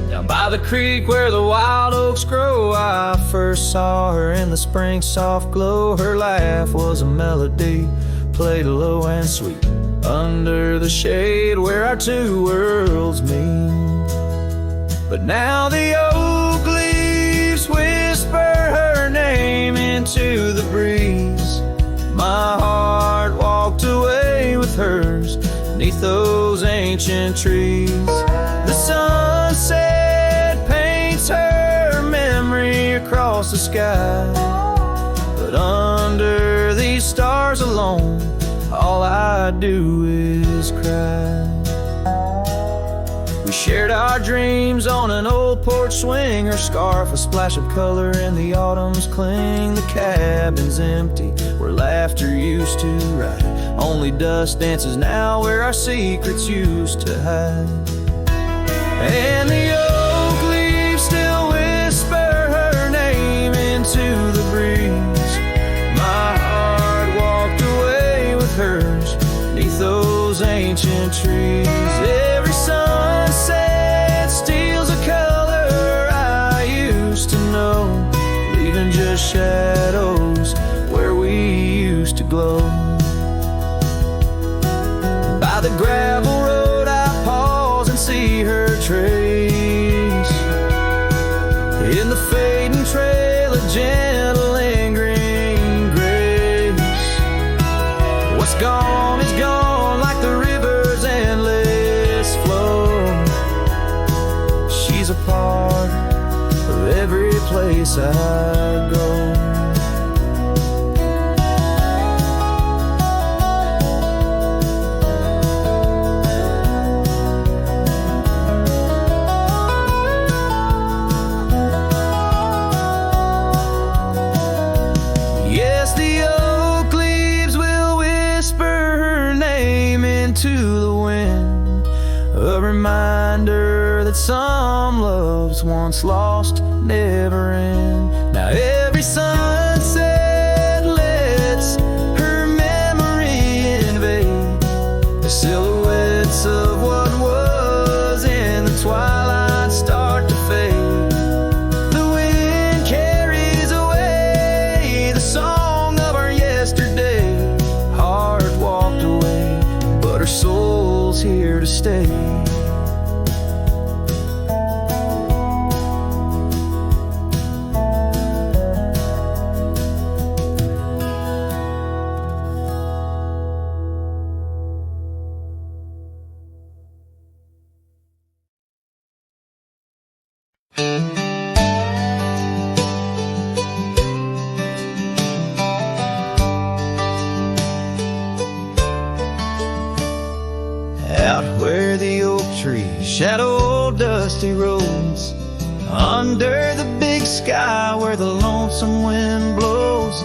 Down by the creek where the wild oaks grow, I first saw her in the spring soft glow. Her laugh was a melody, played low and sweet, under the shade where our two worlds meet. But now the oak leaves whisper her name into the breeze. My heart walked away with hers beneath those ancient trees. The sunset paints her memory across the sky, but under these stars alone, all I do is cry. We shared our dreams on an old porch swing, her scarf a splash of color in the autumn's cling. The cabin's empty where laughter used to ride, only dust dances now where our secrets used to hide. And the oak leaves still whisper her name into the breeze. My heart walked away with hers beneath those ancient trees. Every sunset steals a color I used to know, leaving just shadows where we used to glow. By the gravel road I pause and see her trace in the fading trail, a gentle lingering grace. What's gone is gone like the river's endless flow. She's a part of every place I go. Reminder that some loves once lost never end. Now every sunset lets her memory invade the silhouettes of what was in the twilight start to fade. The wind carries away the song of our yesterday. Heart walked away, but her soul's here to stay. Shadow old dusty roads, under the big sky where the lonesome wind blows,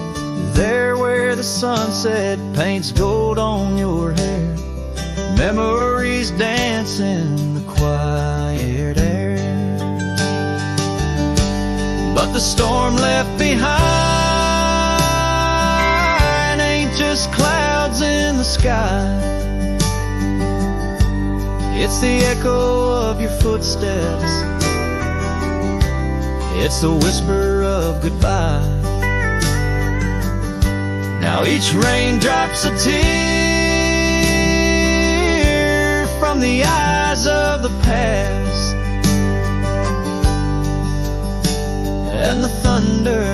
there where the sunset paints gold on your hair, memories dance in the quiet air. But the storm left behind ain't just clouds in the sky. It's the echo of your footsteps, it's the whisper of goodbye. Now each raindrop's a tear from the eyes of the past, and the thunder,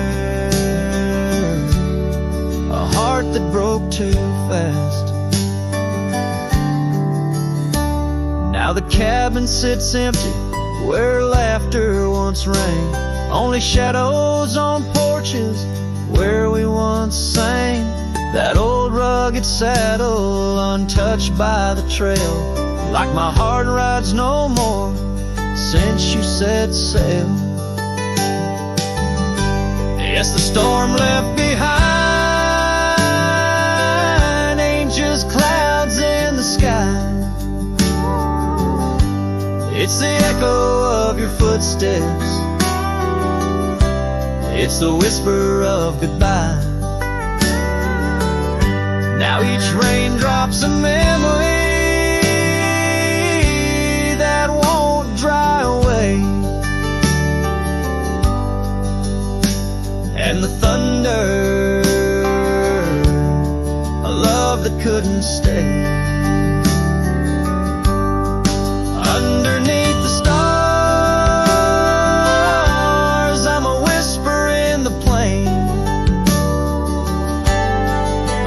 a heart that broke too fast. Now the cabin sits empty where laughter once rang, only shadows on porches where we once sang. That old rugged saddle untouched by the trail, like my heart rides no more since you set sail. Yes, the storm left behind ain't just clouds in the sky. It's the echo of your footsteps, it's the whisper of goodbye. Now How each raindrop's a memory that won't dry away, and the thunder, a love that couldn't stay. Underneath the stars, I'm a whisper in the plain,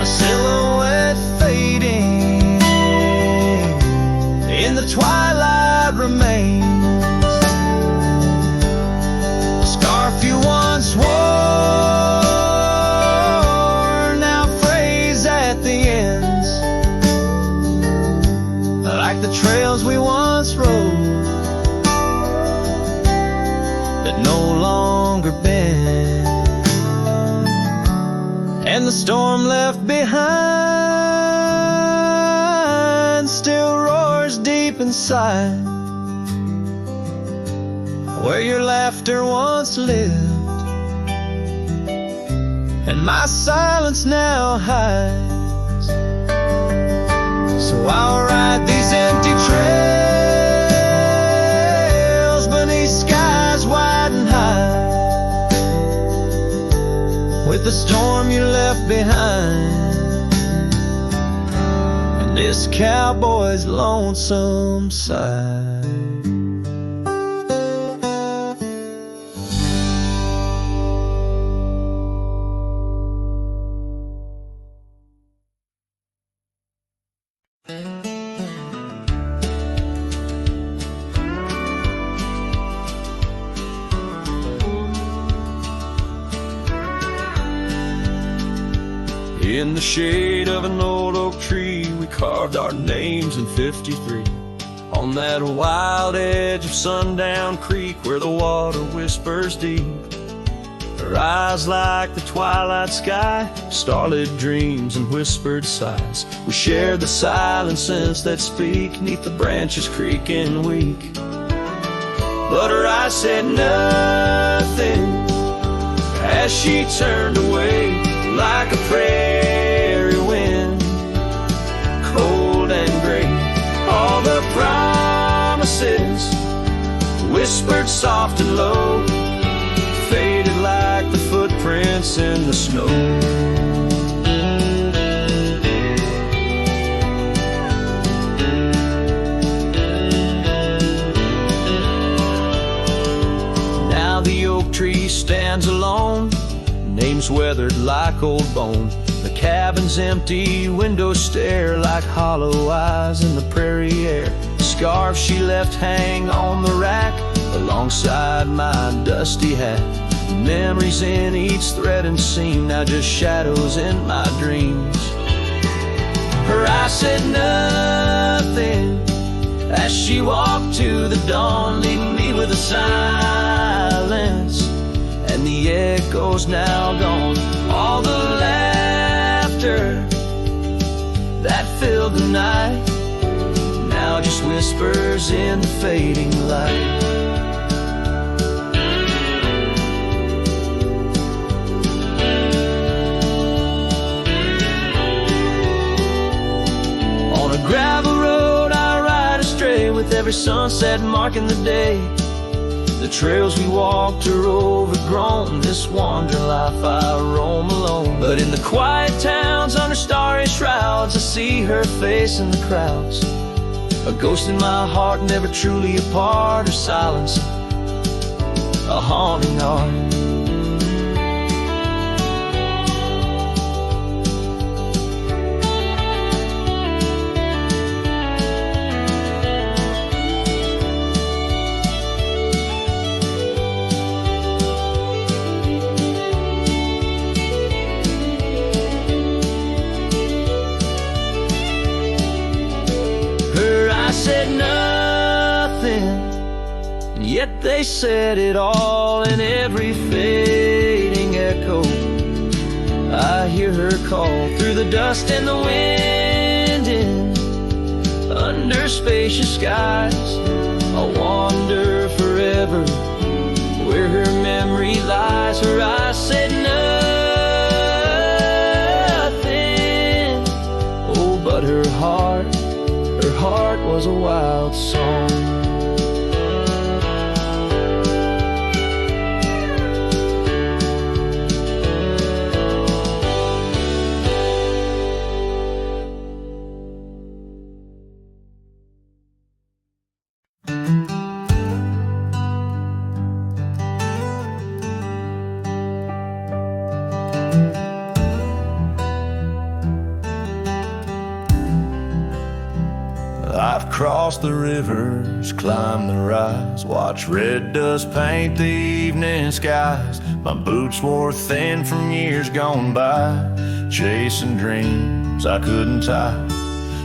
a silhouette fading in the twilight remains. A scarf you once wore, now frays at the ends, like the trails we once rode that no longer bend. And the storm left behind still roars deep inside, where your laughter once lived and my silence now hides. So I'll ride these empty trails beneath skies wide and high, with the storm you left behind and this cowboy's lonesome side. In the shade of an old oak tree, we carved our names in '53. On that wild edge of Sundown Creek, where the water whispers deep, her eyes like the twilight sky, starlit dreams and whispered sighs. We shared the silent scents that speak neath the branches creaking weak. But her eyes said nothing as she turned away, like a prairie wind, cold and gray. All the promises, whispered soft and low, faded like the footprints in the snow. Now the oak tree stands alone, names weathered like old bone. The cabin's empty, windows stare like hollow eyes in the prairie air. The scarf she left hang on the rack alongside my dusty hat. Memories in each thread and seam, now just shadows in my dreams. Her eyes said nothing as she walked to the dawn, leaving me with a silence and the echoes now gone. All the laughter that filled the night now just whispers in the fading light. On a gravel road I ride astray, with every sunset marking the day. The trails we walked are overgrown, this wandering life I roam alone. But in the quiet towns under starry shrouds, I see her face in the crowds. A ghost in my heart, never truly apart. Her silence, a haunting art. Said nothing, and yet they said it all. In every fading echo I hear her call, through the dust and the wind, in under spacious skies I'll wander forever where her memory lies. Her eyes said nothing was a wild song. I've crossed the rivers, climbed the rise, watched red dust paint the evening skies. My boots wore thin from years gone by, chasing dreams I couldn't tie.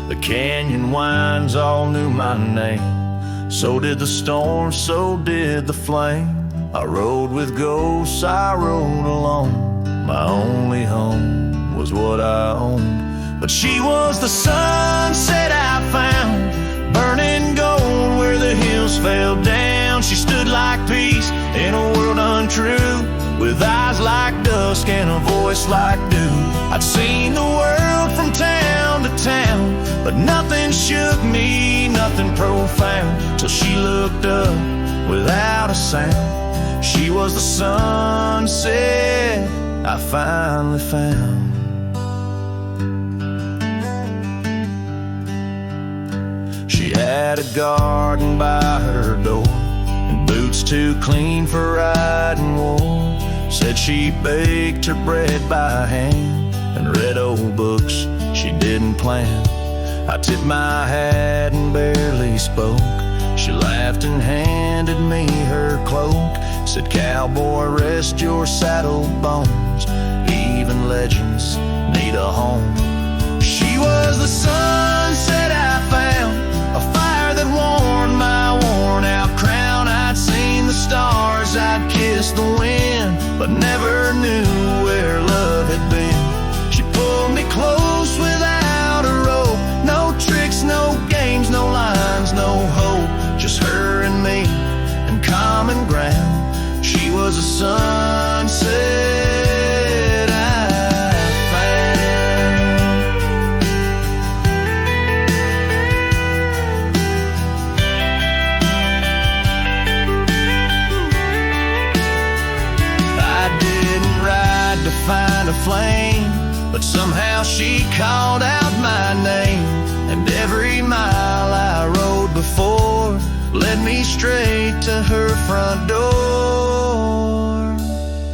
The canyon winds all knew my name, so did the storm, so did the flame. I rode with ghosts, I rode alone. My only home was what I owned. But she was the sunset I found, burning gold where the hills fell down. She stood like peace in a world untrue, with eyes like dusk and a voice like dew. I'd seen the world from town to town, but nothing shook me, nothing profound, till she looked up without a sound. She was the sunset I finally found. She had a garden by her door, and boots too clean for riding wore. Said she baked her bread by hand, and read old books she didn't plan. I tipped my hat and barely spoke. She laughed and handed me her cloak. Said, "Cowboy, rest your saddle bones. Even legends need a home." She was the sunset I found, a fire that warmed my worn-out crown. I'd seen the stars, I'd kissed the wind, but never knew where love had been. She pulled me close without a rope. No tricks, no games, no lines, no hope. Just her and me and common ground. She was a sunset I found. I didn't ride to find a flame, but somehow she called out my name. And every mile I rode before led me straight to her front door.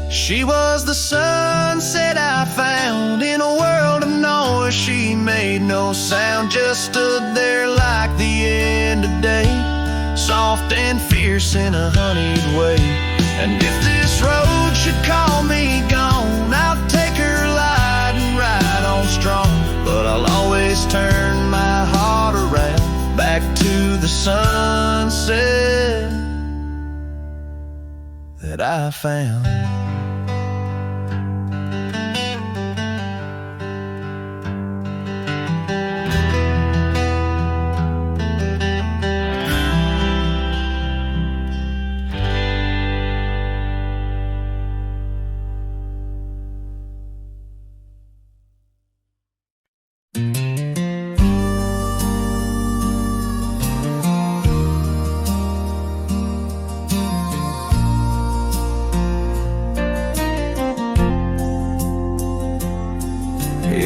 She was the sunset I found in a world of noise. She made no sound, just stood there like the end of day, soft and fierce in a honeyed way. And if this road should call me gone, I'll take her light and ride on strong. But I'll always turn my heart around, back to the sunset that I found.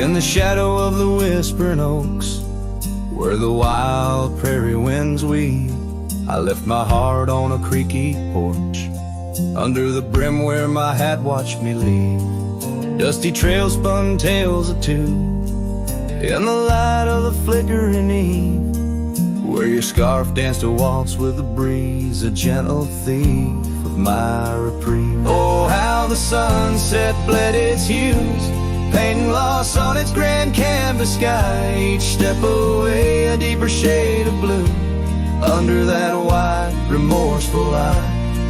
In the shadow of the whispering oaks, where the wild prairie winds weave, I left my heart on a creaky porch, under the brim where my hat watched me leave. Dusty trails spun tales of two, in the light of the flickering eve, where your scarf danced a waltz with the breeze, a gentle thief of my reprieve. Oh, how the sunset bled its hues, painting loss on its grand canvas sky. Each step away a deeper shade of blue, under that wide, remorseful eye.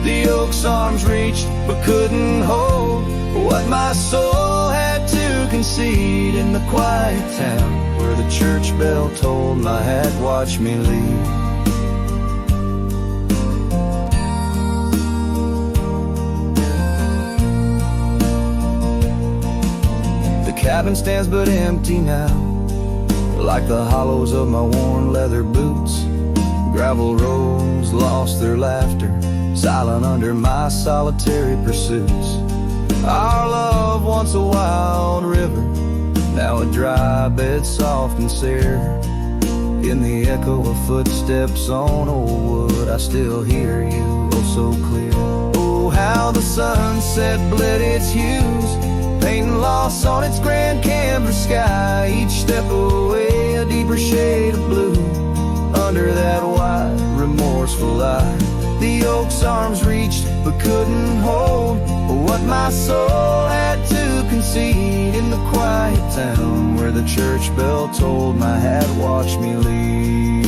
The oak's arms reached but couldn't hold what my soul had to concede. In the quiet town where the church bell tolled, my hat watched me leave. The cabin stands but empty now, like the hollows of my worn leather boots. Gravel roads lost their laughter, silent under my solitary pursuits. Our love, once a wild river, now a dry bed soft and sere. In the echo of footsteps on old wood, I still hear you, oh so clear. Oh, how the sunset bled its hues, painting loss on its grand canvas sky. Each step away, a deeper shade of blue, under that wide, remorseful eye. The oak's arms reached, but couldn't hold what my soul had to concede. In the quiet town where the church bell tolled, my hat watched me leave.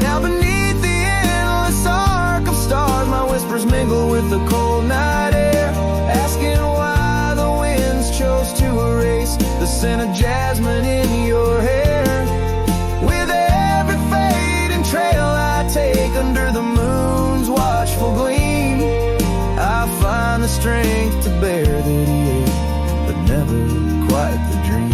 Now beneath the endless arc of stars, my whispers mingle with the cold night air, asking why the winds chose to erase the scent of jasmine in your hair. With every fading trail I take under the moon's watchful gleam, I find the strength to bear that he ate, but never quite the dream.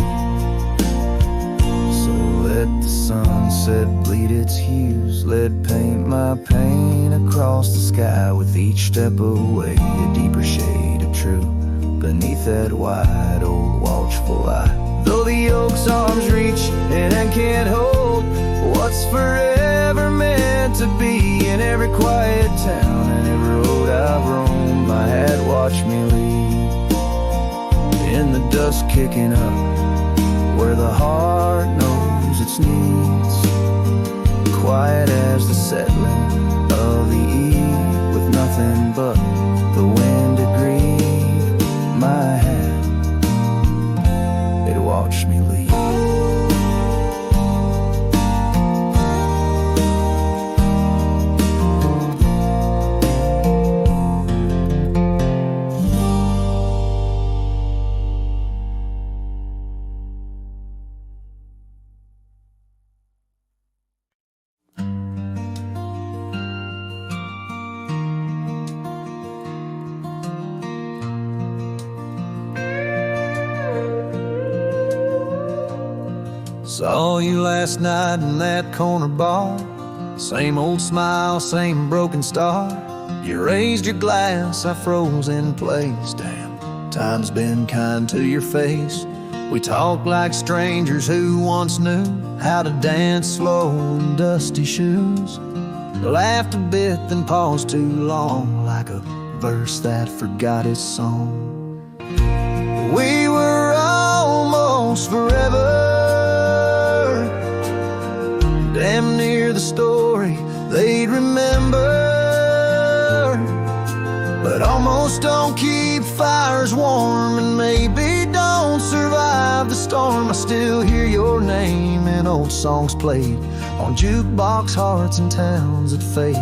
So let the sunset bleed its hues, let paint my pain across the sky. With each step away, a deeper shade of true, beneath that wide old watchful eye. Though the oak's arms reach and can't hold what's forever meant to be, in every quiet town and every road I've roamed, my hat watched me leave. In the dust kicking up, where the heart knows its needs, quiet as the settling of the eve, with nothing but the wind to grieve, my hat, it watched me leave. Saw you last night in that corner bar, same old smile, same broken star. You raised your glass, I froze in place. Damn, time's been kind to your face. We talked like strangers who once knew how to dance slow in dusty shoes. Laughed a bit, then paused too long, like a verse that forgot its song. We were almost forever, damn near the story they'd remember. But almost don't keep fires warm, and maybe don't survive the storm. I still hear your name in old songs played on jukebox hearts and towns that fade.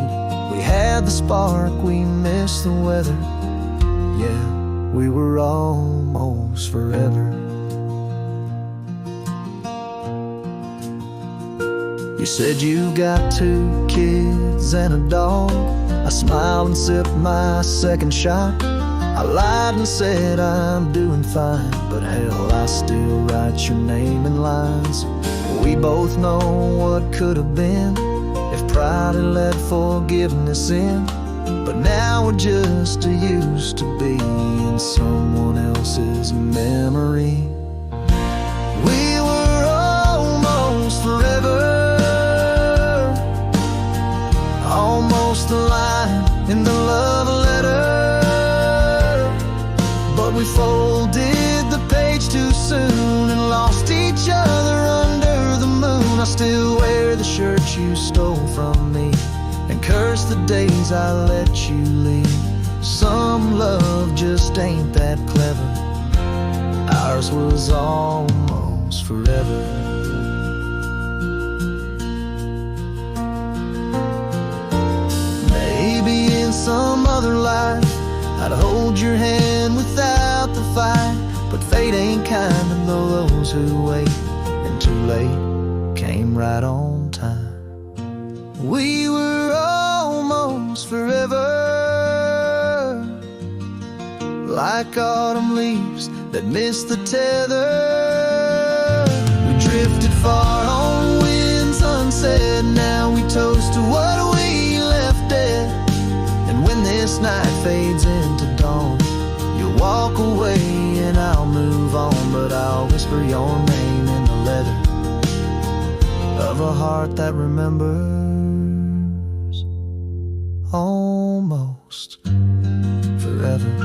We had the spark, we missed the weather. Yeah, we were almost forever. You said you got 2 kids and a dog. I smiled and sipped my second shot. I lied and said I'm doing fine, but hell, I still write your name in lines. We both know what could have been if pride had let forgiveness in. But now we're just used to be in someone else's memory. We were almost forever, almost a line in the love letter, but we folded the page too soon and lost each other under the moon. I still wear the shirt you stole from me and curse the days I let you leave. Some love just ain't that clever. Ours was almost forever. Some other life I'd hold your hand without the fight, but fate ain't kind to those who wait, and too late came right on time. We were almost forever, like autumn leaves that miss the tether. We but I'll whisper your name in the leather of a heart that remembers almost forever.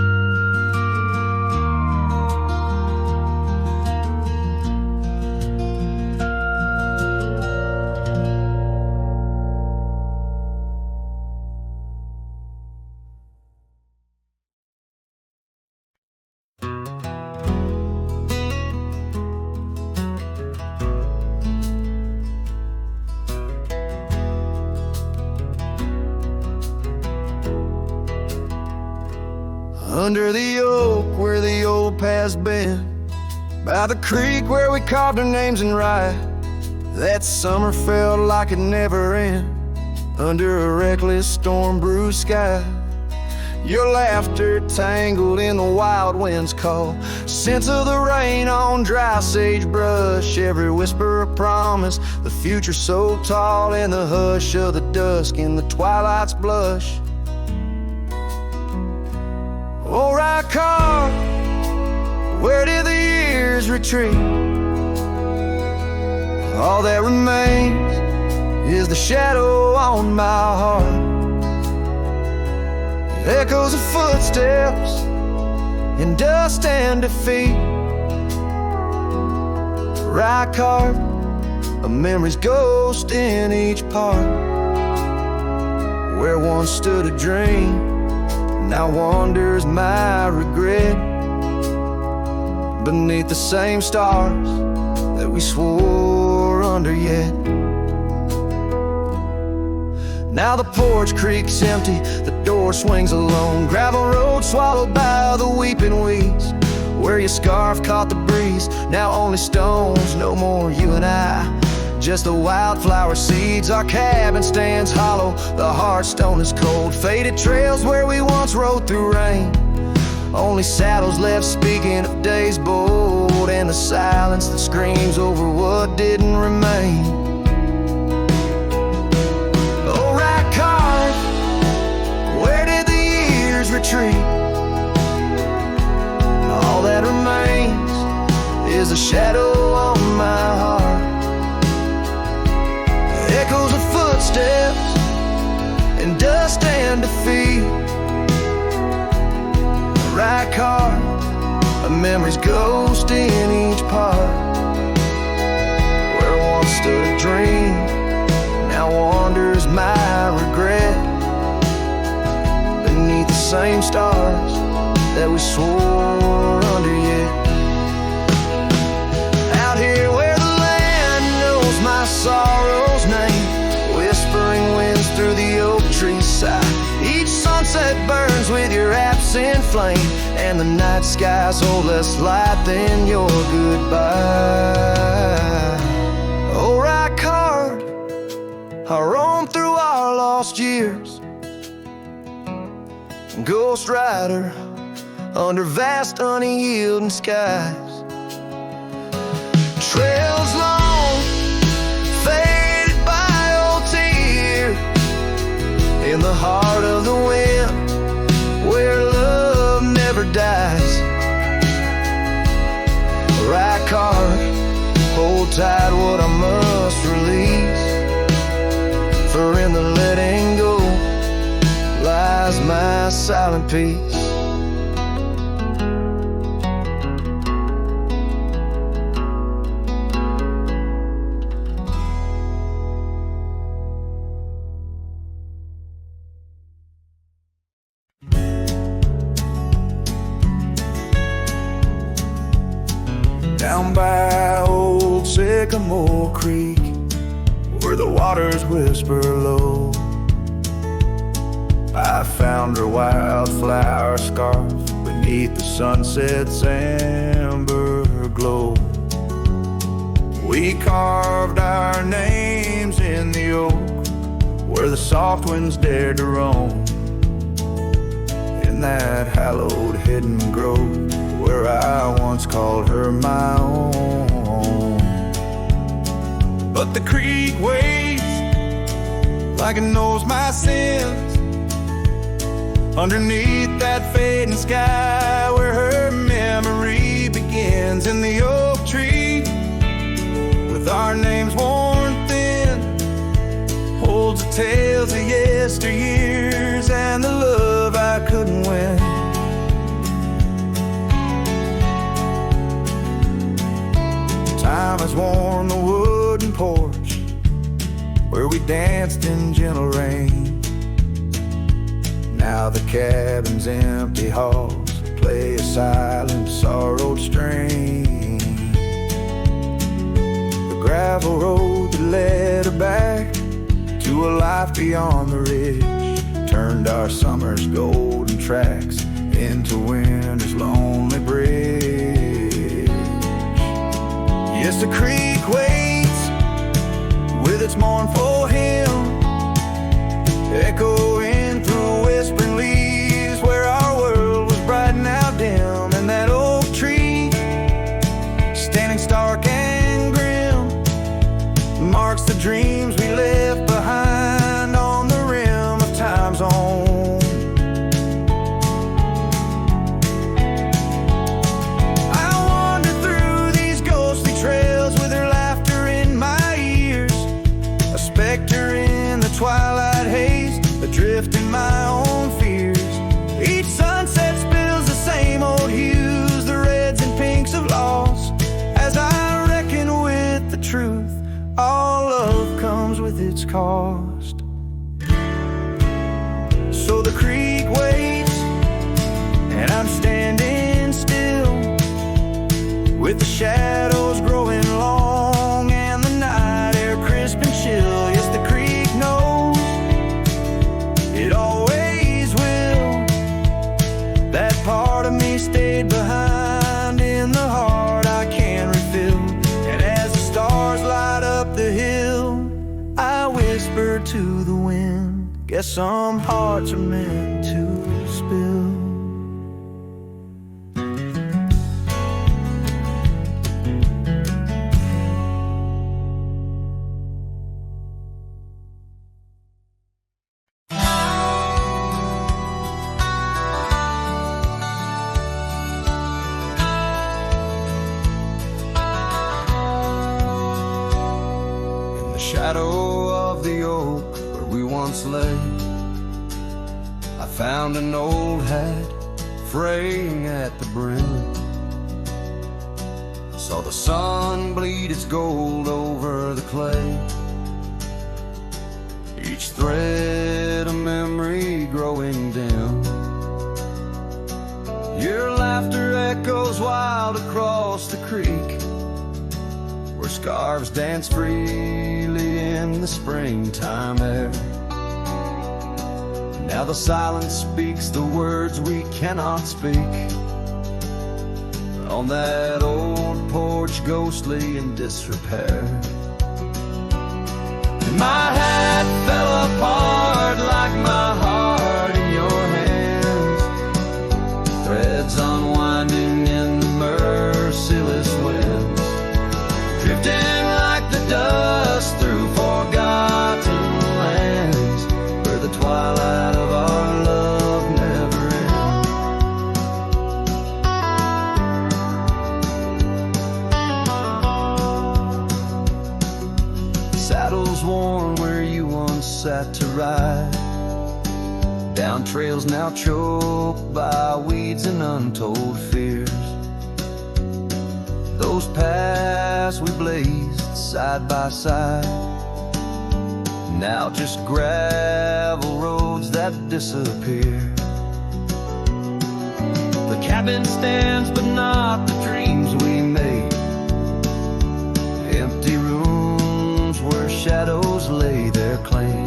Under the oak where the old path's been, by the creek where we carved our names in rye, that summer felt like it never end, under a reckless storm-bruised sky. Your laughter tangled in the wild wind's call, scents of the rain on dry sagebrush, every whisper of promise, the future so tall, and the hush of the dusk in the twilight's blush. Oh, right car, where did the years retreat? All that remains is the shadow on my heart, echoes of footsteps in dust and defeat. Right car, a memory's ghost in each part, where once stood a dream, now wanders my regret, beneath the same stars that we swore under yet. Now the porch creaks empty, the door swings alone, gravel road swallowed by the weeping weeds, where your scarf caught the breeze, now only stones, no more you and I, just the wildflower seeds. Our cabin stands hollow, the hearthstone is cold, faded trails where we once rode through rain, only saddles left speaking of days bold, and the silence that screams over what didn't remain. Oh, right car, where did the years retreat? All that remains is a shadow on my heart, echoes of footsteps in dust and defeat. Right car, a memory's ghost in each part, where once stood a dream, now wanders my regret, beneath the same stars that we swore under yet. Out here where the land knows my sorrow's name, whispering winds through the oak tree's side, each sunset burns with your absent flame, and the night skies hold less light than your goodbye. Oh, right card, I roam through our lost years, ghost rider under vast unyielding skies, trails long faded by old tears, in the heart of the wind where love never dies. Right car, hold tight what I must release, for in the letting go lies my silent peace. Down by old Sycamore Creek, where the waters whisper low, I found her wildflower scarf beneath the sunset's amber glow. We carved our names in the oak, where the soft winds dared to roam, in that hallowed hidden grove, where I once called her my own. But the creek waves like it knows my sins, underneath that fading sky, where her memory begins. stands in the oak tree with our names worn thin, holds the tales of yesteryears and the love I couldn't win. Time has worn the wooden porch where we danced in gentle rain. Now the cabin's empty halls play a silent, sorrowed strain. The gravel road that led her back to a life beyond the ridge turned our summer's golden tracks into winter's lonely bridge. Yes, the creek waits with its mournful hymn, echoing through whispering leaves where our world was bright and now dim. And that oak tree, standing stark and grim, marks the dreams we left behind on the rim of time's own. I wander through these ghostly trails with her laughter in my ears, a specter in the twilight haze, adrift in my own fears. Each sunset spills the same old hues, the reds and pinks of loss, as I reckon with the truth, all love comes with its cost. So the creek waits, and I'm standing still, with the shadows growing long and the night air crisp and chill. Yes, the creek knows, it always will. That part of me stayed behind in the heart I can refill. And as the stars light up the hill, I whisper to the wind, guess some hearts are meant to spill. Shadow of the oak where we once lay, I found an old hat fraying at the brim. Saw the sun bleed its gold over the clay, each thread a memory growing dim. Your laughter echoes wild across the creek, where scarves dance freely in the springtime air. Now the silence speaks the words we cannot speak, on that old porch ghostly in disrepair. And my hat fell apart like my heart in your hands, threads unwinding in the merciless winds, drifting like the dust through forgotten lands, where the twilight of our love never ends. Saddles worn where you once sat to ride, down trails now choked by weeds and untold fears. Those paths we blazed side by side, now just gravel roads that disappear. The cabin stands but not the dreams we made, empty rooms where shadows lay their claim.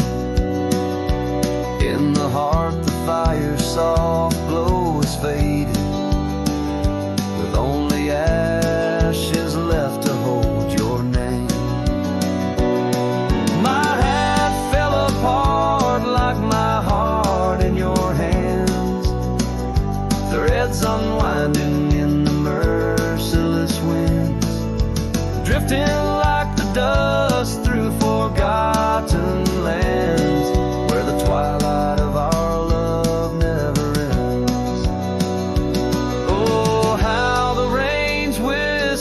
In the heart the fire's soft glow is faded, with only ashes left to hold your name. My hat fell apart like my heart in your hands, threads unwinding in the merciless winds, drifting like the dust through forgotten lands, where the twilight of our love never ends. Oh, how the rains will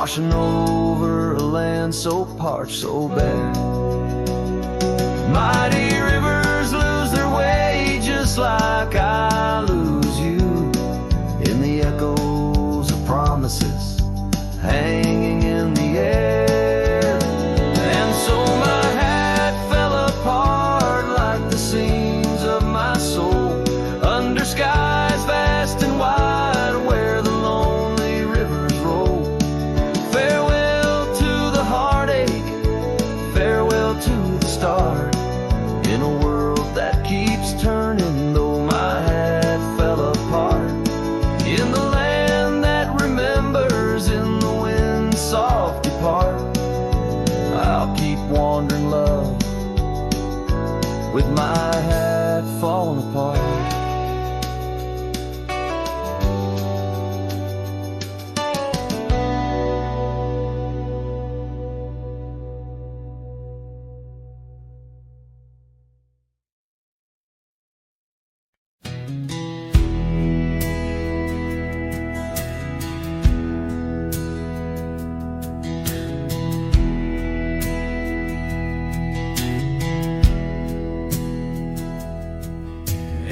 washing over a land so parched, so bare. Mighty rivers lose their way just like I lose you in the echoes of promises hanging in the air. And so my hat fell apart like the seams of my soul under skies vast and wide where the lonely rivers roll. Farewell to the heartache, farewell to the start, in a world that keeps turning though my hat fell apart. In the land that remembers, in the wind's soft depart, I'll keep wandering, love, with my hat falling apart.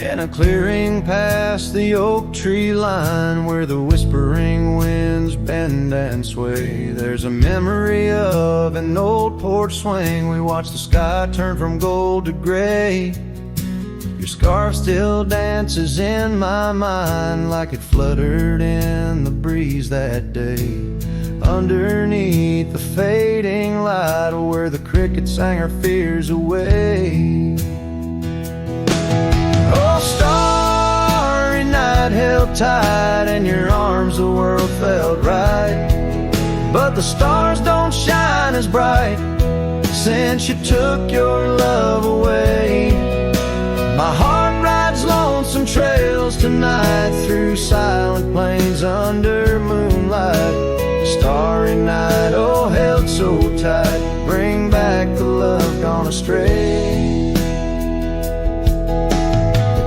In a clearing past the oak tree line where the whispering winds bend and sway, there's a memory of an old porch swing. We watched the sky turn from gold to gray. Your scarf still dances in my mind like it fluttered in the breeze that day. Underneath the fading light where the crickets sang our fears away. Oh, starry night held tight in your arms, the world felt right. But the stars don't shine as bright since you took your love away. My heart rides lonesome trails tonight through silent plains under moonlight. Starry night, oh, held so tight, bring back the love gone astray.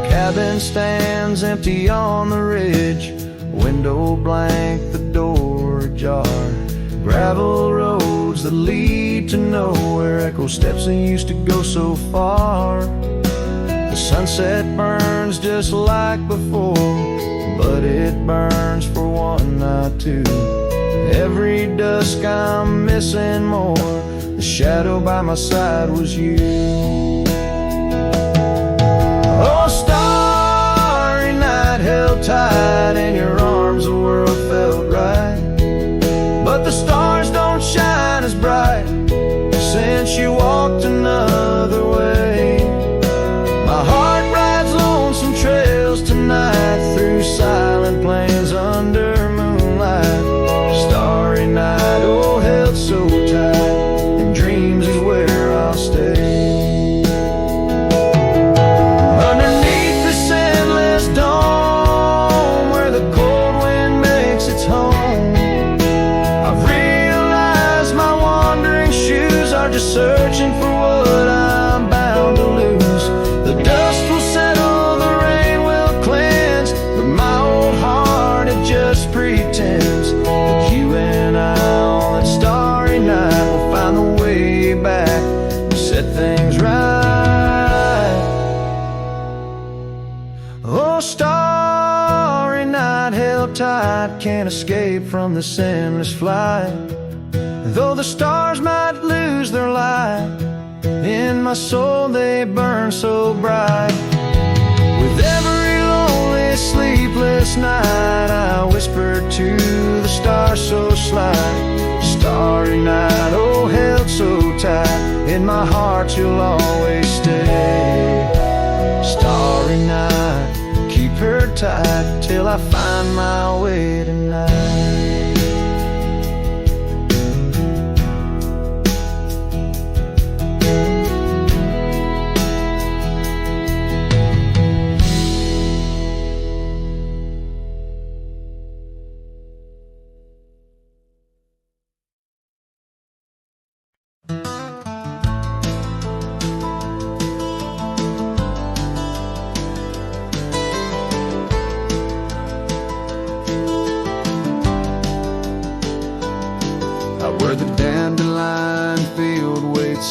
Cabin stands empty on the ridge, window blank, the door ajar. Gravel roads that lead to nowhere, echo steps that used to go so far. The sunset burns just like before, but it burns for one, not two. Every dusk I'm missing more, the shadow by my side was you. Oh, starry night held tight in your arms, the world felt right. But the stars don't shine as bright since you walked another way. My heart rides lonesome trails tonight through silent plains under moonlight. Starry night, oh, held so tight, and dreams is where I'll stay. Searching for what I'm bound to lose. The dust will settle, the rain will cleanse, but my old heart, it just pretends that you and I on that starry night will find the way back and set things right. Oh, starry night held tight, can't escape from this endless flight. Though the stars might lose their light, in my soul they burn so bright. With every lonely, sleepless night, I whisper to the stars so slight. Starry night, oh, held so tight, in my heart you'll always stay. Starry night, keep her tight till I find my way tonight.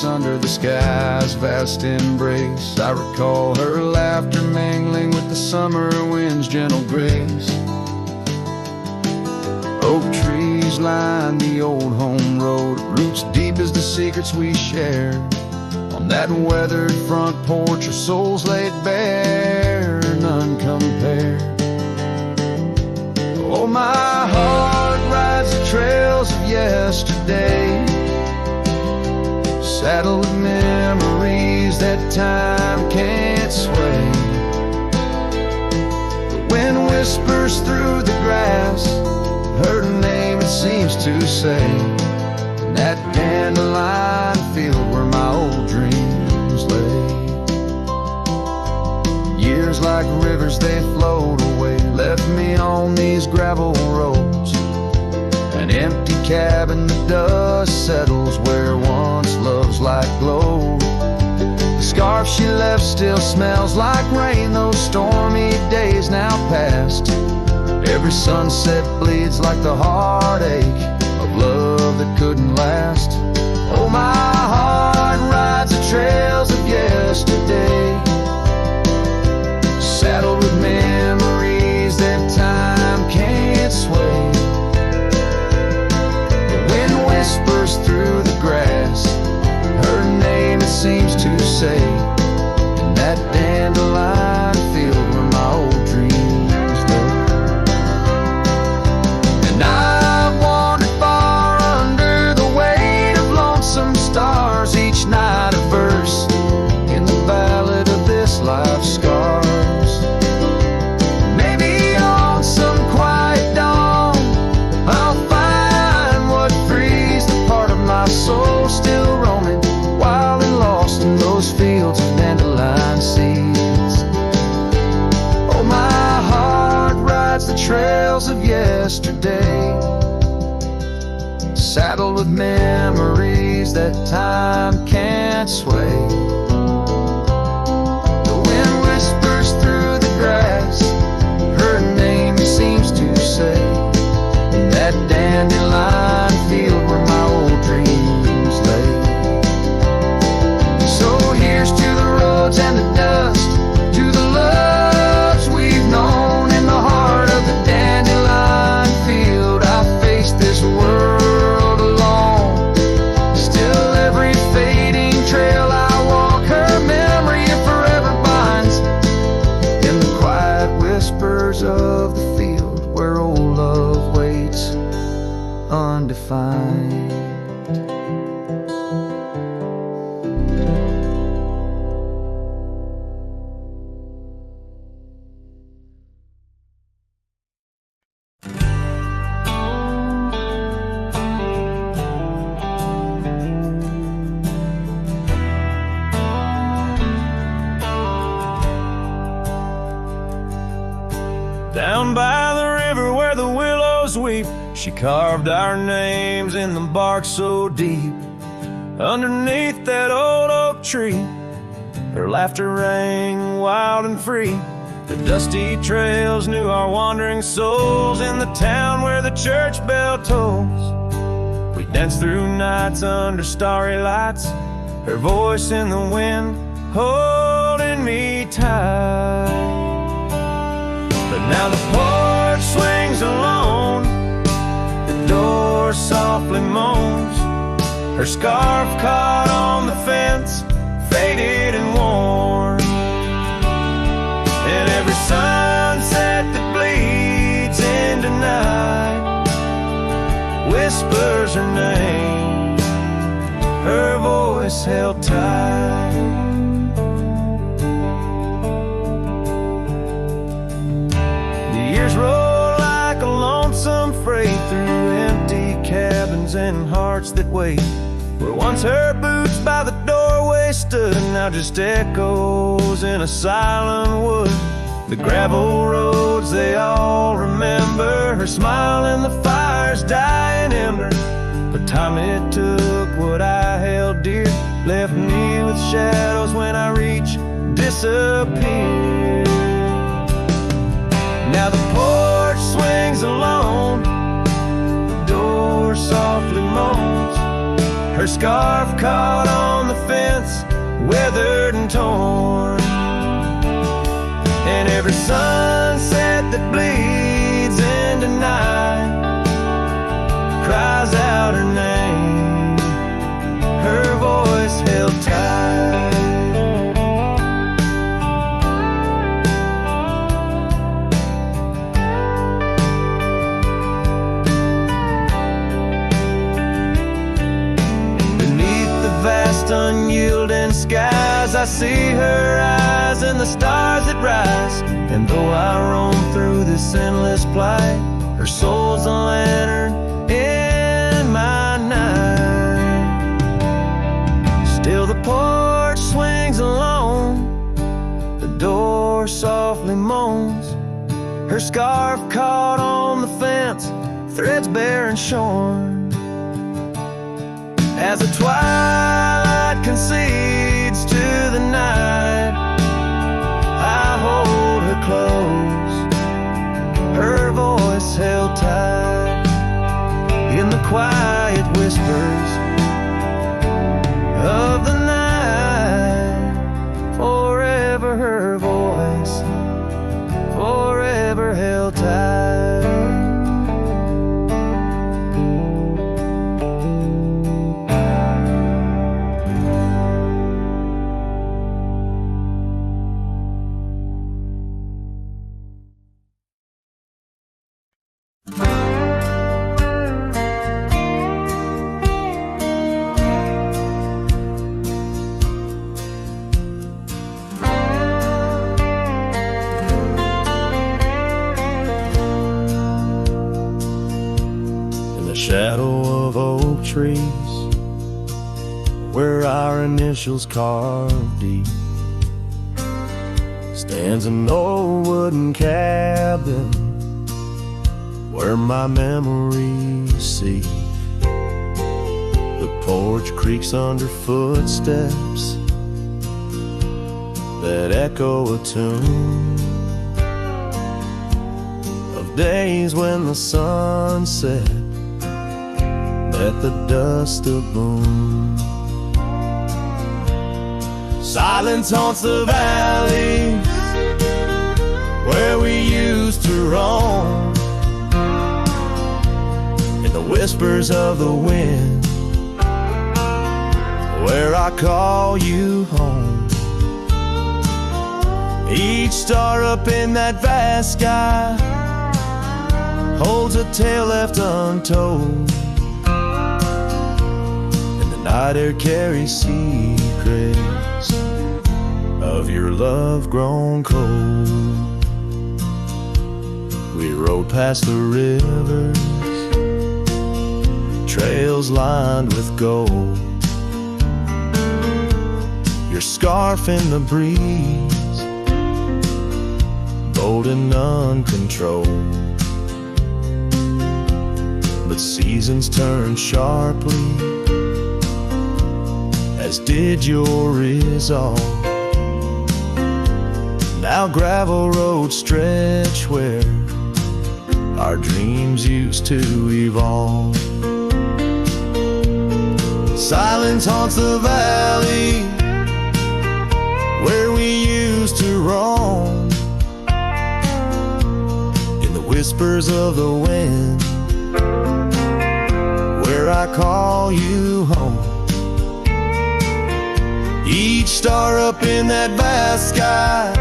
place under the sky's vast embrace. I recall her laughter mingling with the summer wind's gentle grace. Oak trees line the old home road, roots deep as the secrets we shared. On that weathered front porch, our souls laid bare, none compared. Oh, my heart rides the trails of yesterday, saddled with memories that time can't sway. The wind whispers through the grass, her name it seems to say, in that dandelion field where my old dreams lay. Years like rivers they flowed away, left me on these gravel roads. An empty cabin, the dust settles where once love's light glowed. The scarf she left still smells like rain, those stormy days now past. Every sunset bleeds like the heartache of love that couldn't last. Oh, my heart rides the trails of yesterday, saddled with memories that time can't sway. The wind whispers through the grass, her name it seems to say, in that dandelion field where my old dreams lay. And I've wandered far under the weight of lonesome stars, each night a verse in the ballad of this life's scars. Maybe on some quiet dawn I'll find what frees the part of my soul still roaming wild and lost in those fields of dandelion seeds. Oh, my heart rides the trails of yesterday, saddled with memories that time can't sway. The wind whispers through the grass, her name seems to say, in that dandelion field where my old dreams lay. So here's to the roads and the dust, to the loves we've known in the heart of the dandelion field. I face this world alone, still every fading trail I walk, her memory forever binds in the quiet whispers of the field where old love waits undefined. Down by the river where the willows weep, she carved our names in the bark so deep. Underneath that old oak tree, her laughter rang wild and free. The dusty trails knew our wandering souls in the town where the church bell tolls. We danced through nights under starry lights, her voice in the wind holding me tight. But now the porch swings alone, the door softly moans, her scarf caught on the fence, faded and worn. And every sunset that bleeds into night whispers her name, her voice held tight. Years roll like a lonesome freight through empty cabins and hearts that wait. Where once her boots by the doorway stood, now just echoes in a silent wood. The gravel roads they all remember, her smile in the fire's dying ember. But time it took what I held dear, left me with shadows when I reach disappear. Now the porch swings alone, the door softly moans, Her scarf caught on the fence, weathered and torn. And every sunset that bleeds into night cries out her name, her voice held tight. Unyielding skies, I see her eyes and the stars that rise. And though I roam through this endless plight, her soul's a lantern in my night. Still the porch swings alone, the door softly moans. Her scarf caught on the fence, threads bare and shorn. As the twilight concedes to the night, I hold her close, her voice held tight. In the quiet whispers of the night, forever her voice, forever held tight. Shadow of oak trees, where our initials carved deep, stands an old wooden cabin where my memories seep. The porch creaks under footsteps that echo a tune of days when the sun set at the dust of moon. Silence haunts the valleys where we used to roam, in the whispers of the wind where I call you home. Each star up in that vast sky holds a tale left untold. Night air carries secrets of your love grown cold. We rode past the rivers, trails lined with gold. Your scarf in the breeze, bold and uncontrolled. But seasons turn sharply, as did your resolve. Now gravel roads stretch where our dreams used to evolve. Silence haunts the valley where we used to roam, in the whispers of the wind where I call you home. Each star up in that vast sky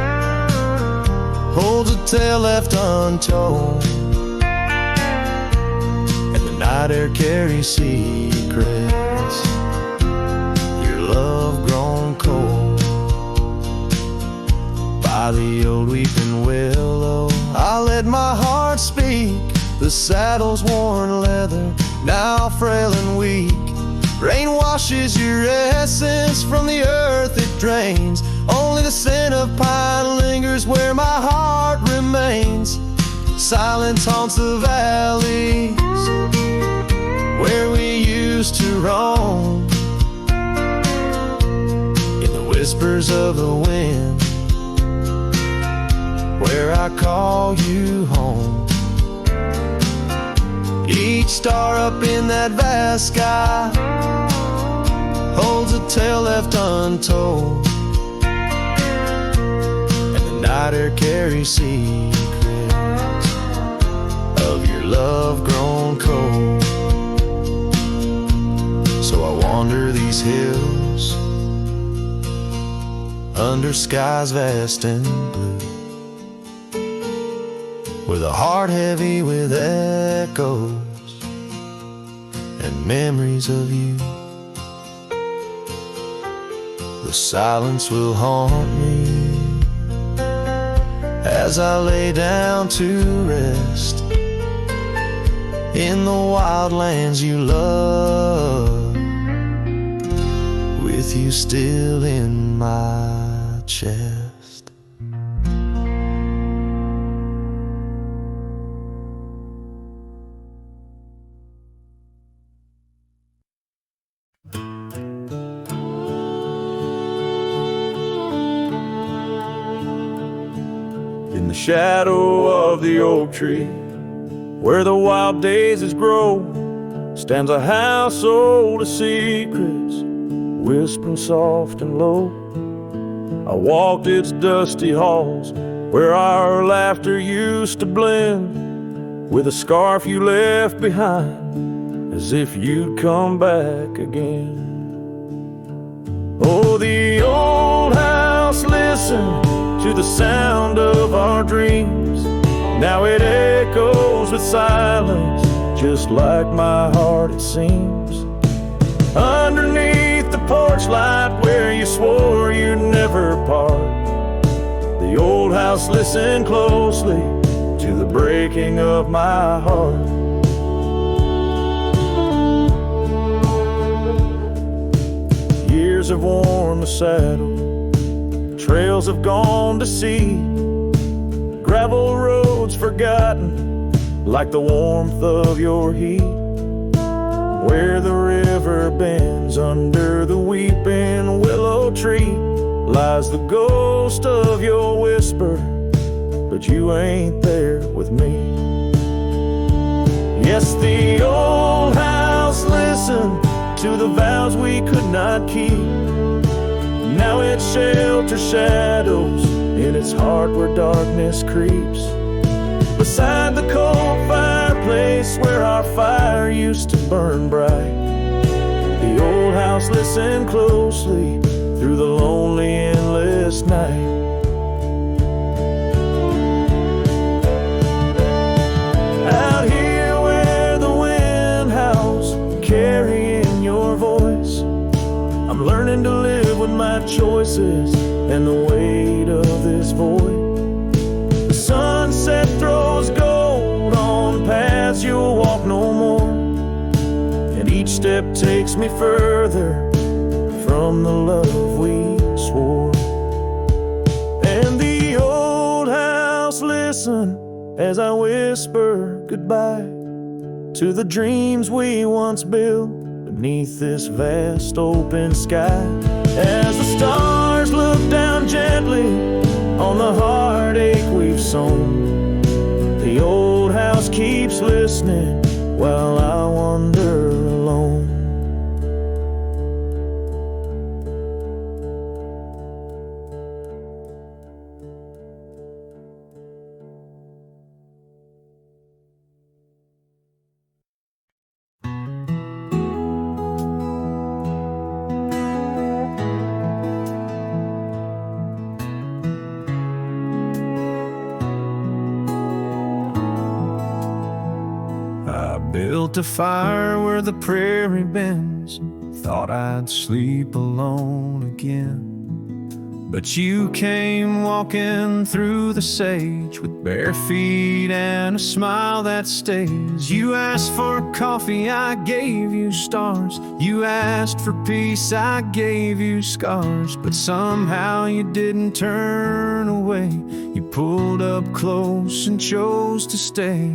holds a tale left untold, and the night air carries secrets, your love grown cold. By the old weeping willow, I let my heart speak. The saddle's worn leather, now frail and weak. Rain washes your essence from the earth it drains. Only the scent of pine lingers where my heart remains. Silence haunts the valleys where we used to roam, in the whispers of the wind where I call you home. each star up in that vast sky holds a tale left untold, and the night air carries secrets of your love grown cold. So I wander these hills under skies vast and blue, with a heart heavy with echoes and memories of you. The silence will haunt me as I lay down to rest in the wild lands you love, with you still in my chest. In the shadow of the oak tree, where the wild daisies grow, stands a house old of secrets, whispering soft and low. I walked its dusty halls, where our laughter used to blend with a scarf you left behind, as if you'd come back again. Oh, the old house listened to the sound of our dreams. Now it echoes with silence, just like my heart it seems. Underneath the porch light where you swore you'd never part, the old house listened closely to the breaking of my heart. Years have worn the saddle, trails have gone to seed, gravel roads forgotten like the warmth of your heat. Where the river bends under the weeping willow tree lies the ghost of your whisper, but you ain't there with me. Yes, the old house listened to the vows we could not keep. Now it shelters shadows in its heart where darkness creeps. Beside the cold fireplace where our fire used to burn bright, the old house listened closely through the lonely endless night. Out here where the wind howls, carrying your voice, I'm learning to live with my choices and the weight of this void. The sunset throws gold on paths you'll walk no more, and each step takes me further from the love we swore. And the old house listen as I whisper goodbye to the dreams we once built beneath this vast open sky. As the stars look down gently on the heartache we've sown, the old house keeps listening while I wander alone. Built a fire where the prairie bends, thought I'd sleep alone again. But you came walking through the sage with bare feet and a smile that stays. You asked for coffee, I gave you stars. You asked for peace, I gave you scars. But somehow you didn't turn away. You pulled up close and chose to stay.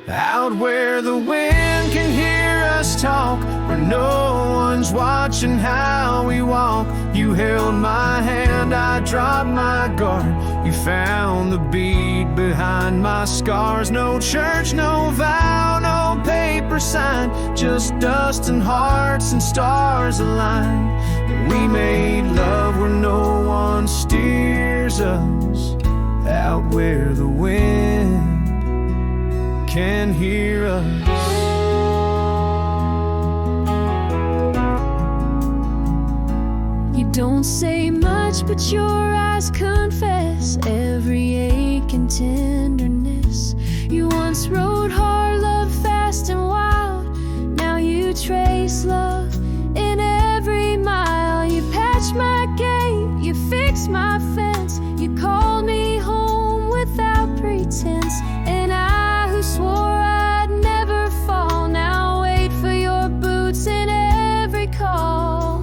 Out where the wind can hear us talk, where no one's watching how we walk. You held my hand, I dropped my guard. You found the beat behind my scars. No church, no vow, no pain, sign, just dust and hearts and stars align. We made love where no one steers us, out where the wind can hear us. You don't say much, but your eyes confess every ache and tenderness. You once rode hard, loved fast and wild. Now you trace love in every mile. You patch my gate, you fix my fence. You called me home without pretense. And I who swore I'd never fall, now wait for your boots in every call.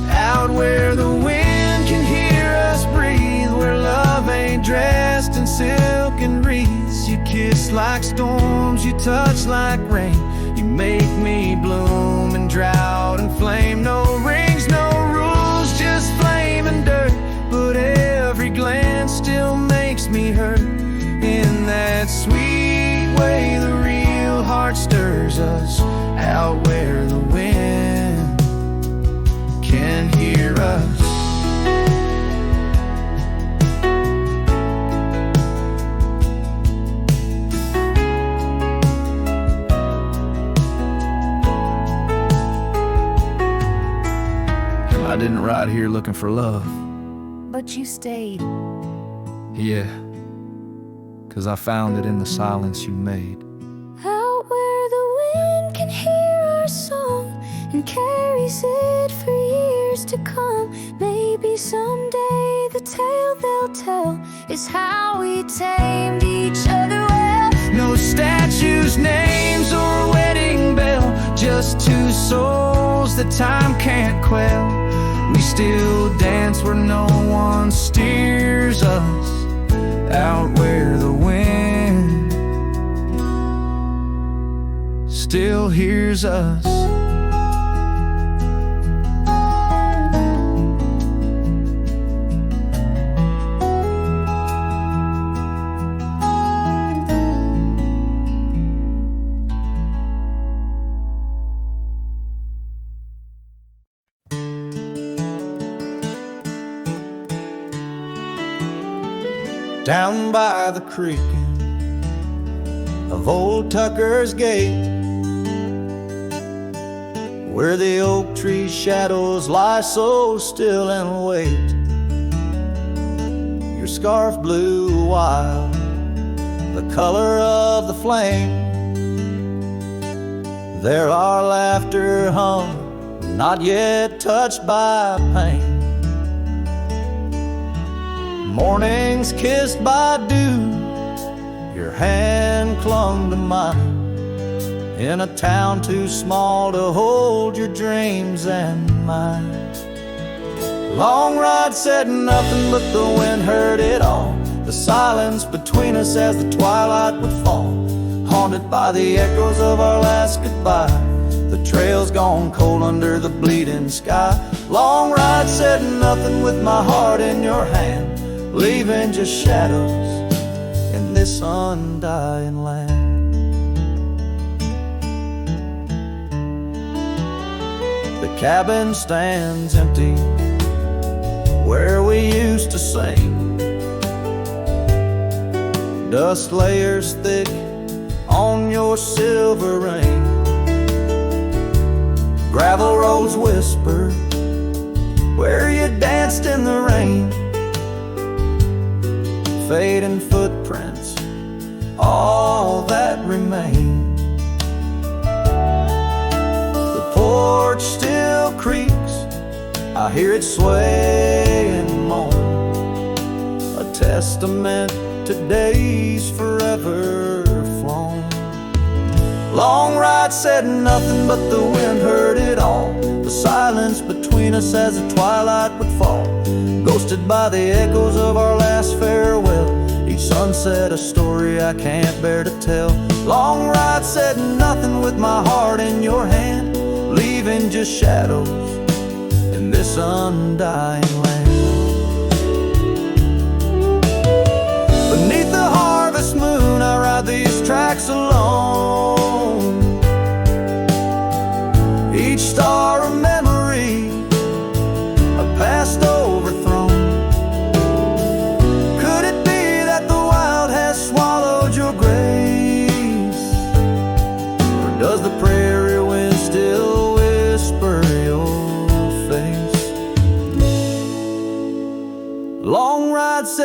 Out where the wind can hear us breathe, where love ain't dressed in silk and wreaths. You kiss like storms, you touch like rain. You make me bloom in drought and flame. No rings, no rules, just flame and dirt. But every glance still makes me hurt. In that sweet way the real heart stirs us, out where the wind can hear us. I didn't ride here looking for love. But you stayed. Yeah, 'cause I found it in the silence you made. Out where the wind can hear our song and carries it for years to come. Maybe someday the tale they'll tell is how we tamed each other well. No statues, names, or wedding bell, just two souls that time can't quell. We still dance where no one steers us, out where the wind still hears us. Down by the creek of Old Tucker's Gate, where the oak tree shadows lie so still and wait, your scarf blew wild, the color of the flame. There our laughter hung, not yet touched by pain. Mornings kissed by dew, your hand clung to mine, in a town too small to hold your dreams and mine. Long ride said nothing, but the wind heard it all, the silence between us as the twilight would fall, haunted by the echoes of our last goodbye. The trail's gone cold under the bleeding sky. Long ride said nothing with my heart in your hand, leaving just shadows in this undying land. The cabin stands empty where we used to sing. Dust layers thick on your silver ring. Gravel roads whisper where you danced in the rain. Fading footprints, all that remain. The porch still creaks, I hear it sway and moan, a testament to days forever flown. Long ride said nothing, but the wind heard it all, the silence between us as the twilight would fall, ghosted by the echoes of our last farewell. Each sunset a story I can't bear to tell. Long ride said nothing with my heart in your hand, leaving just shadows in this undying land. Beneath the harvest moon I ride these tracks alone,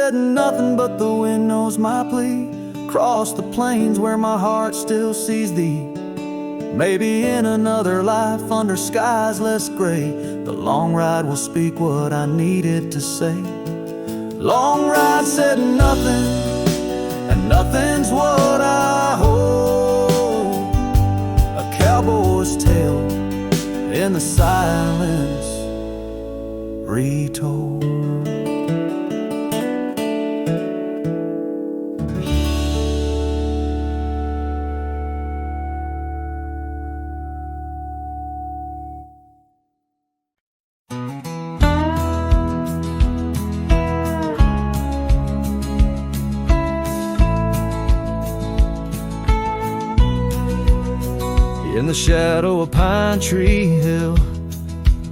said nothing, but the wind knows my plea. Cross the plains where my heart still sees thee. Maybe in another life, under skies less gray, the long ride will speak what I needed to say. Long ride said nothing, and nothing's what I hold. A cowboy's tale in the silence retold. In the shadow of Pine Tree Hill,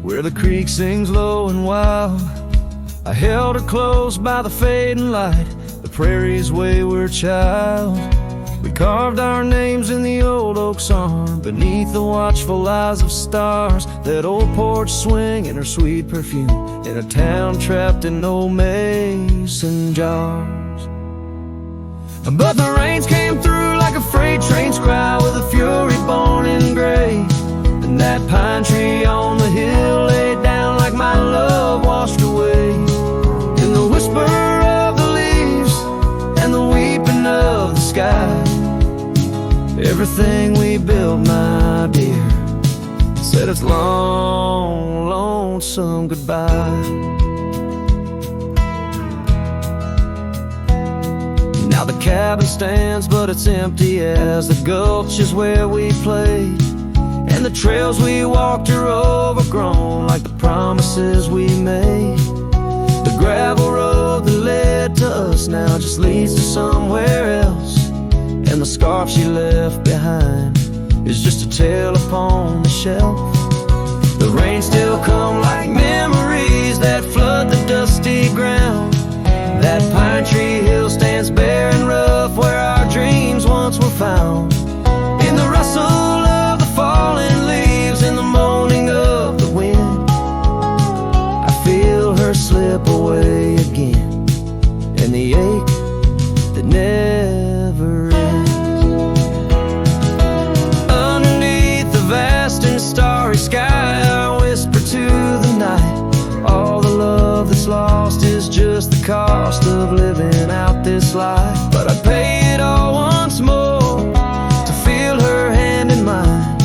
where the creek sings low and wild, I held her close by the fading light, the prairie's wayward child. We carved our names in the old oak's arm, beneath the watchful eyes of stars. That old porch swing and her sweet perfume, in a town trapped in old mason jars. But the rains came through like a freight train's cry, with a fury born in gray. And that pine tree on the hill laid down like my love washed away. In the whisper of the leaves and the weeping of the sky, everything we built, my dear, said its long, lonesome goodbye. Now the cabin stands, but it's empty as the gulch is where we played. And the trails we walked are overgrown like the promises we made. The gravel road that led to us now just leads to somewhere else. And the scarf she left behind is just a tale upon the shelf. The rain still come like memories that flood the dusty ground. That pine tree hill stands bare and rough, where our dreams once were found. In the rustle of the falling leaves, in the moaning of the wind, I feel her slip away again, and the ache that never ends. Underneath the vast and starry sky, I whisper to the night, all the love that's lost is just the cost of living out this life. But I'd pay it all once more to feel her hand in mine,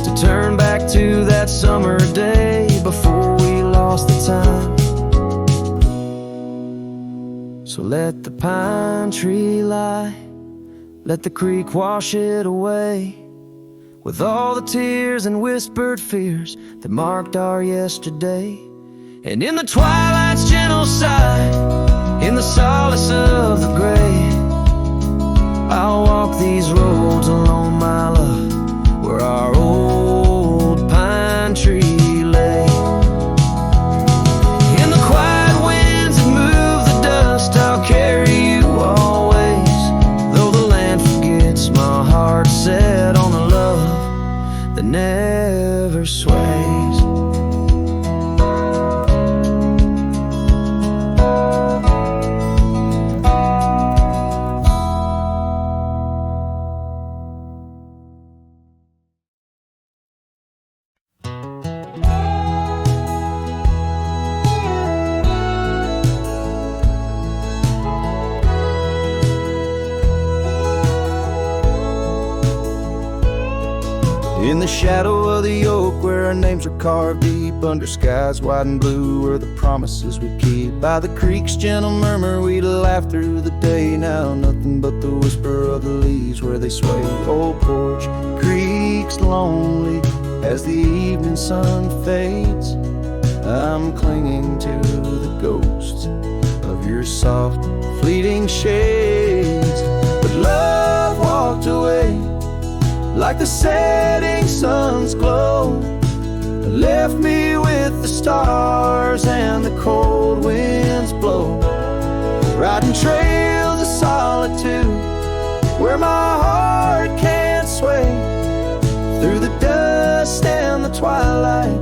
to turn back to that summer day before we lost the time. So let the pine tree lie, let the creek wash it away, with all the tears and whispered fears that marked our yesterday. And in the twilight's gentle sigh, in the solace of the gray, I'll walk these roads alone, my love, where our old pine tree lay. In the quiet winds that move the dust, I'll carry you always, though the land forgets, my heart set on the love that never sways. In the shadow of the oak, where our names are carved deep, under skies wide and blue, where the promises we keep. By the creek's gentle murmur, we laugh through the day. Now nothing but the whisper of the leaves where they sway. Old porch creek's lonely as the evening sun fades. I'm clinging to the ghosts of your soft, fleeting shades. But love walked away like the setting sun's glow, left me with the stars and the cold winds blow. Riding trails of solitude where my heart can't sway, through the dust and the twilight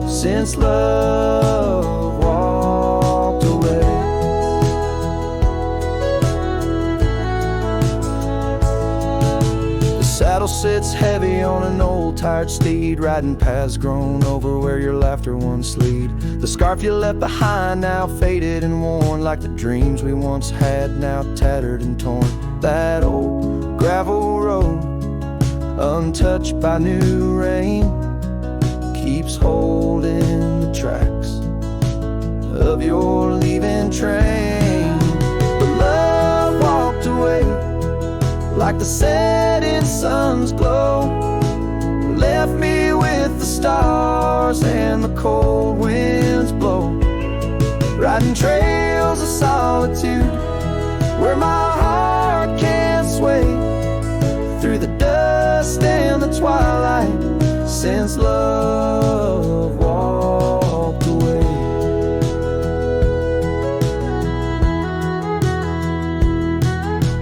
since love walked away. heavy on an old tired steed, riding paths grown over where your laughter once lead. The scarf you left behind, now faded and worn, like the dreams we once had, now tattered and torn. That old gravel road, untouched by new rain, keeps holding the tracks of your leaving train. But love walked away like the setting sun's glow, left me with the stars and the cold winds blow, riding trails of solitude where my heart can't sway, through the dust and the twilight, since love walked away.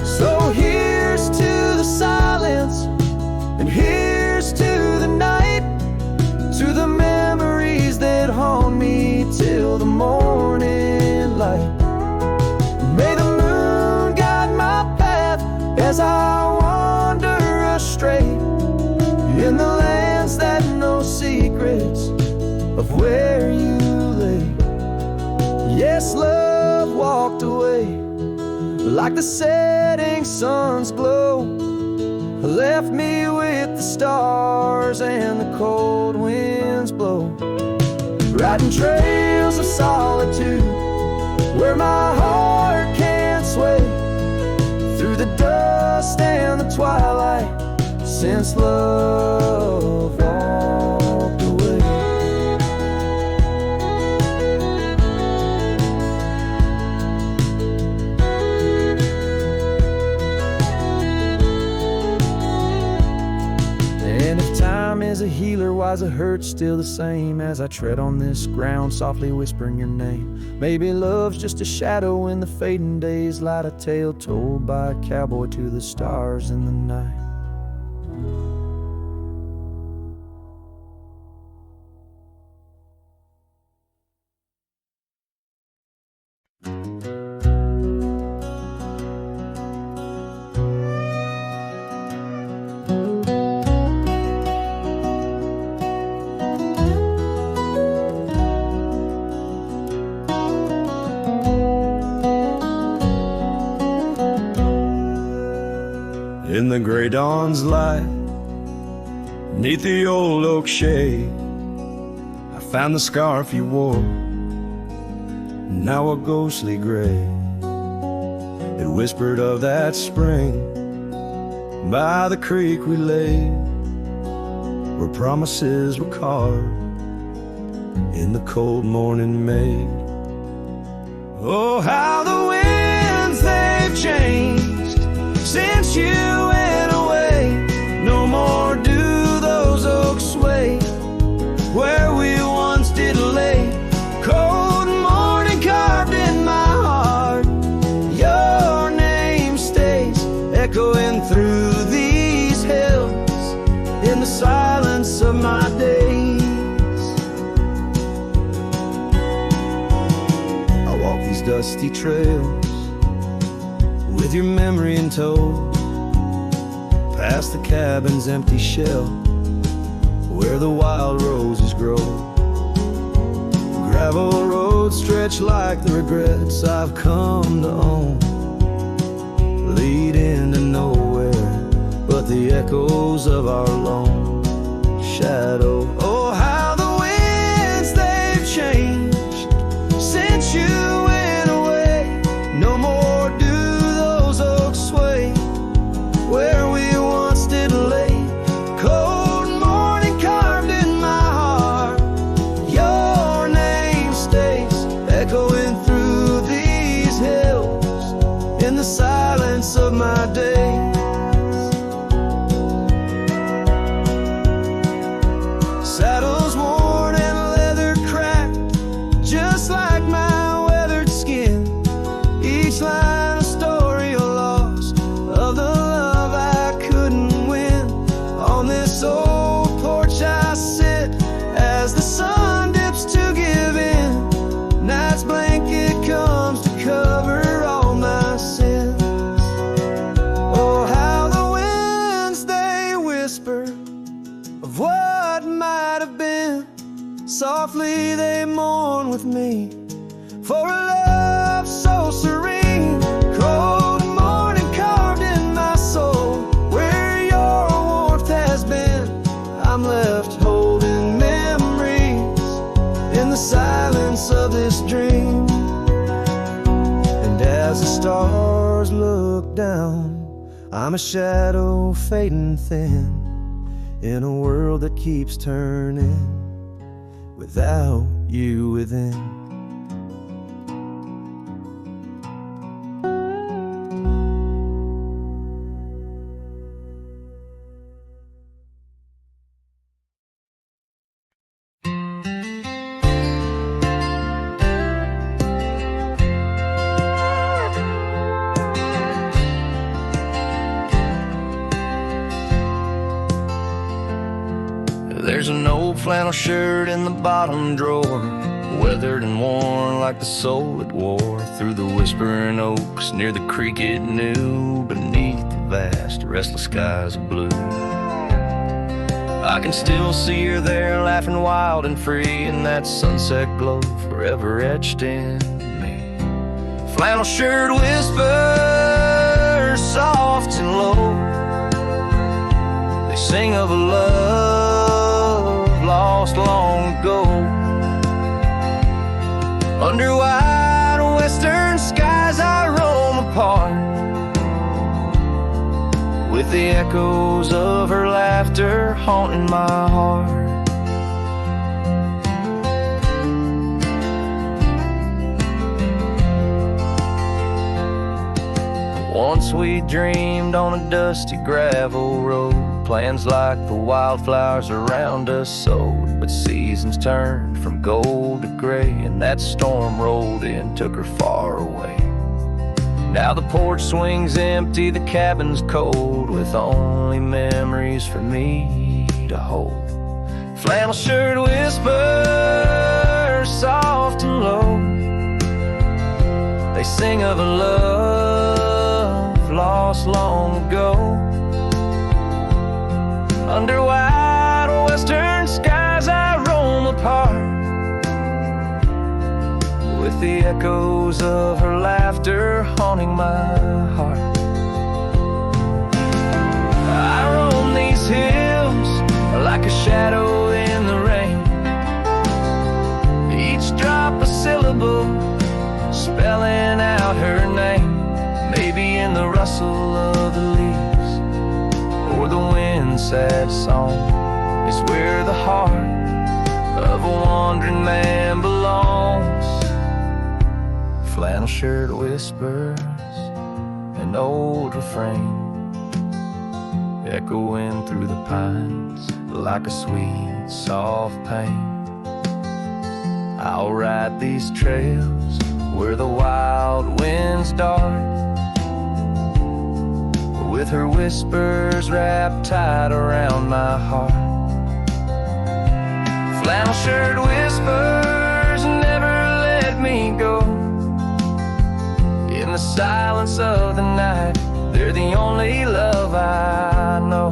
So here's to the silence, and here's to the night, to the memories that haunt me till the morning light. May the moon guide my path as I wander astray, in the lands that know secrets of where you lay. Yes, love walked away like the setting sun's glow, left me with the stars and the cold winds blow, riding trails of solitude where my heart can't sway, through the dust and the twilight, since love walked away. And if time is a healer, why's the hurt still the same as I tread on this ground, softly whispering your name? Maybe love's just a shadow in the fading days, light a tale told by a cowboy to the stars in the night. In the gray dawn's light, neath the old oak shade, I found the scarf you wore, now a ghostly gray. It whispered of that spring by the creek we lay, where promises were carved in the cold morning made. Oh, how the winds they've changed since you went away. No more do those oaks sway where we once did lay. Cold morning carved in my heart, your name stays echoing through these hills in the silence of my days. I walk these dusty trails with your memory in tow, past the cabin's empty shell where the wild roses grow. Gravel roads stretch like the regrets I've come to own, lead into nowhere but the echoes of our lone shadow. Oh, how the winds they've changed since you went away. No more do those oaks sway where we once did lay. Cold morning carved in my heart, your name stays echoing through these hills in the silence of my days. of what might have been. Softly they mourn with me for a love so serene. Cold morning carved in my soul, where your warmth has been. I'm left holding memories in the silence of this dream. And as the stars look down, I'm a shadow fading thin in a world that keeps turning without you within. There's an old flannel shirt in the bottom drawer, weathered and worn like the soul it wore through the whispering oaks near the creek it knew, beneath the vast restless skies of blue. I can still see her there, laughing wild and free in that sunset glow forever etched in me. Flannel shirt whispers soft and low, they sing of a love lost long ago. Under wide western skies I roam apart, with the echoes of her laughter haunting my heart. Once we dreamed on a dusty gravel road, plans like the wildflowers around us sowed, but seasons turned from gold to gray, and that storm rolled in, took her far away. Now the porch swings empty, the cabin's cold, with only memories for me to hold. Flannel shirt whispers soft and low, they sing of a love lost long ago. Under wide western skies I roam apart, with the echoes of her laughter haunting my heart. I roam these hills like a shadow in the rain, each drop a syllable spelling out her name. Maybe in the rustle of the leaves or the wind's sad song is where the heart of a wandering man belongs. Flannel shirt whispers, an old refrain, echoing through the pines like a sweet, soft pain. I'll ride these trails where the wild winds dart, with her whispers wrapped tight around my heart. Flannel shirt whispers never let me go. In the silence of the night, they're the only love I know.